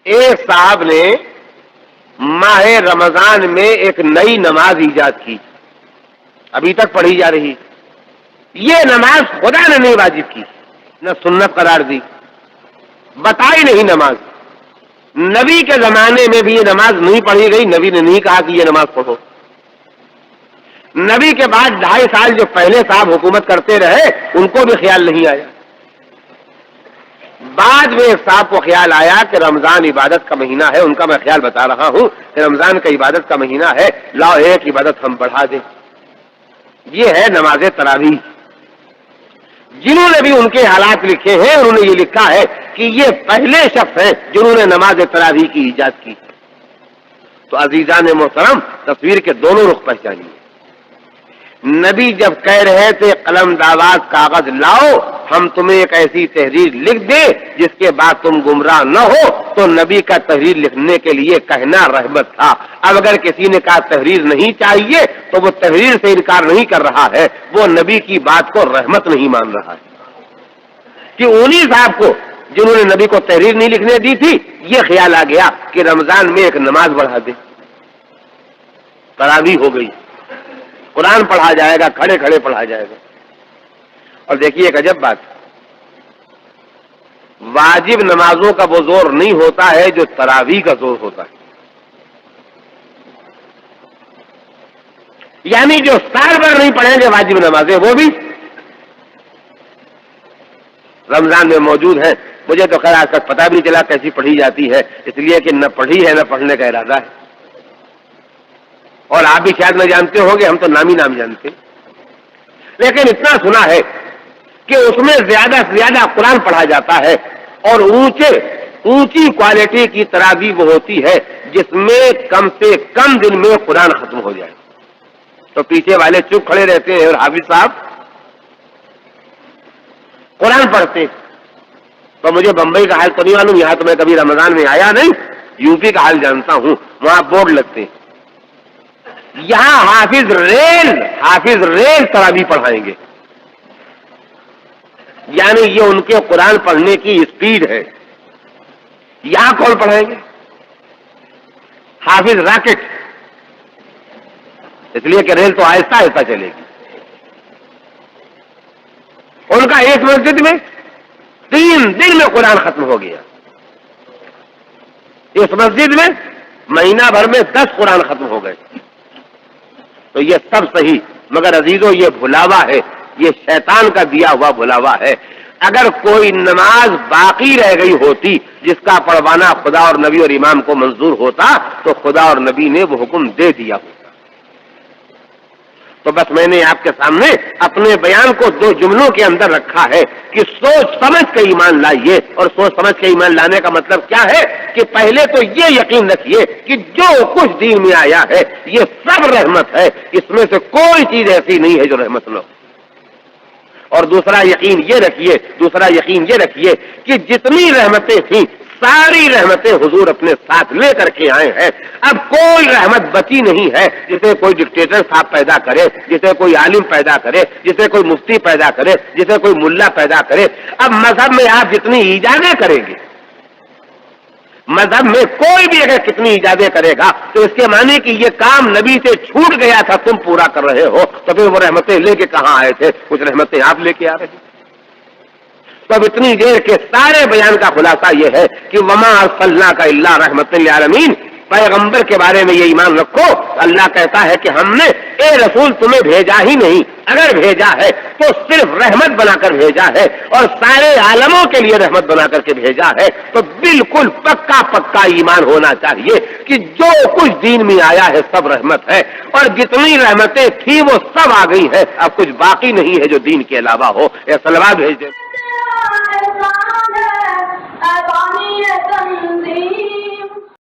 ایک صاحب نے ماہ رمضان میں ایک نئی نماز ایجاد کی، ابھی تک پڑھی جا رہی. یہ نماز خدا نے نہیں واجب کی، نہ سنت قرار دی، بتائی نہیں نماز. نبی کے زمانے میں بھی یہ نماز نہیں پڑھی گئی، نبی نے نہیں کہا کہ یہ نماز پڑھو. نبی کے بعد 2.5 سال جو پہلے صاحب حکومت کرتے رہے ان کو بھی خیال نہیں آیا. بعد میں ایک صاحب کو خیال آیا کہ رمضان عبادت کا مہینہ ہے، ان کا میں خیال بتا رہا ہوں کہ رمضان کا عبادت کا مہینہ ہے، لاؤ ایک عبادت ہم بڑھا دیں. یہ ہے نماز تراویح. جنہوں نے بھی ان کے حالات لکھے ہیں انہوں نے یہ لکھا ہے کہ یہ پہلے شخص ہیں جنہوں نے نماز تراویح کی ایجاد کی. تو عزیزان محترم، تصویر کے دونوں رخ پہچانیے. نبی جب کہہ رہے تھے قلم داواز کاغذ لاؤ، ہم تمہیں ایک ایسی تحریر لکھ دیں جس کے بعد تم گمراہ نہ ہو، تو نبی کا تحریر لکھنے کے لیے کہنا رحمت تھا. اب اگر کسی نے کہا تحریر نہیں چاہیے تو وہ تحریر سے انکار نہیں کر رہا ہے، وہ نبی کی بات کو رحمت نہیں مان رہا ہے. کہ انہی صاحب کو جنہوں نے نبی کو تحریر نہیں لکھنے دی تھی یہ خیال آ گیا کہ رمضان میں ایک نماز بڑھا دے، تراویح ہو گئی، قرآن پڑھا جائے گا، کھڑے کھڑے پڑھا جائے گا. اور دیکھیے ایک عجب بات، واجب نمازوں کا وہ زور نہیں ہوتا ہے جو تراویح کا زور ہوتا ہے. یعنی جو سال بھر نہیں پڑھیں گے واجب نمازیں وہ بھی رمضان میں موجود ہیں. مجھے تو خیر آج تک پتہ بھی نہیں چلا کیسی پڑھی جاتی ہے، اس لیے کہ نہ پڑھی ہے نہ پڑھنے کا ارادہ ہے. اور آپ بھی شاید نہ جانتے ہوں گے، ہم تو نام ہی نام جانتے. لیکن اتنا سنا ہے کہ اس میں زیادہ سے زیادہ قرآن پڑھا جاتا ہے، اور اونچی کوالٹی کی تراویح وہ ہوتی ہے جس میں کم سے کم دن میں قرآن ختم ہو جائے. تو پیچھے والے چپ کھڑے رہتے ہیں اور حافظ صاحب قرآن پڑھتے. تو مجھے بمبئی کا حال تو نہیں معلوم، یہاں تو میں کبھی رمضان میں آیا نہیں، یو پی کا حال جانتا ہوں، وہاں بورڈ لگتے ہیں. یہاں حافظ ریل تراویح پڑھائیں گے. یعنی یہ ان کے قرآن پڑھنے کی اسپیڈ ہے. یہاں کون پڑھائیں گے؟ حافظ راکٹ، اس لیے کہ ریل تو آہستہ آہستہ چلے گی. ان کا ایک مسجد میں 3 دن میں قرآن ختم ہو گیا. اس مسجد میں مہینہ بھر میں 10 قرآن ختم ہو گئے. تو یہ سب صحیح، مگر عزیزو یہ بھلاوا ہے، یہ شیطان کا دیا ہوا بھلاوا ہے. اگر کوئی نماز باقی رہ گئی ہوتی جس کا پڑھوانا خدا اور نبی اور امام کو منظور ہوتا تو خدا اور نبی نے وہ حکم دے دیا ہوتا. تو بس میں نے آپ کے سامنے اپنے بیان کو 2 جملوں کے اندر رکھا ہے کہ سوچ سمجھ کے ایمان لائیے. اور سوچ سمجھ کے ایمان لانے کا مطلب کیا ہے کہ پہلے تو یہ یقین رکھیے کہ جو کچھ دین میں آیا ہے یہ سب رحمت ہے، اس میں سے کوئی چیز ایسی نہیں ہے جو رحمت نہ ہو. اور دوسرا یقین یہ رکھیے کہ جتنی رحمتیں تھیں ساری رحمتیں حضور اپنے ساتھ لے کر کے آئے ہیں. اب کوئی رحمت بچی نہیں ہے جسے کوئی ڈکٹیٹر صاحب پیدا کرے، جسے کوئی عالم پیدا کرے، جسے کوئی مفتی پیدا کرے، جسے کوئی ملا پیدا کرے. اب مذہب میں آپ جتنی ایجادیں کریں گے، مذہب میں کوئی بھی اگر کتنی ایجادیں کرے گا تو اس کے معنی کہ یہ کام نبی سے چھوٹ گیا تھا تم پورا کر رہے ہو، تو پھر وہ رحمتیں لے کے کہاں آئے تھے؟ کچھ رحمتیں آپ لے کے آ رہے ہیں. تو اب اتنی دیر کے سارے بیان کا خلاصہ یہ ہے کہ وما ارسلناک الا رحمۃ للعالمین. پیغمبر کے بارے میں یہ ایمان رکھو، اللہ کہتا ہے کہ ہم نے اے رسول تمہیں بھیجا ہی نہیں، اگر بھیجا ہے تو صرف رحمت بنا کر بھیجا ہے اور سارے عالموں کے لیے رحمت بنا کر کے بھیجا ہے. تو بالکل پکا ایمان ہونا چاہیے کہ جو کچھ دین میں آیا ہے سب رحمت ہے، اور جتنی رحمتیں تھی وہ سب آ گئی ہے. اب کچھ باقی نہیں ہے جو دین کے علاوہ ہو. یا صلوات بھیج دیں.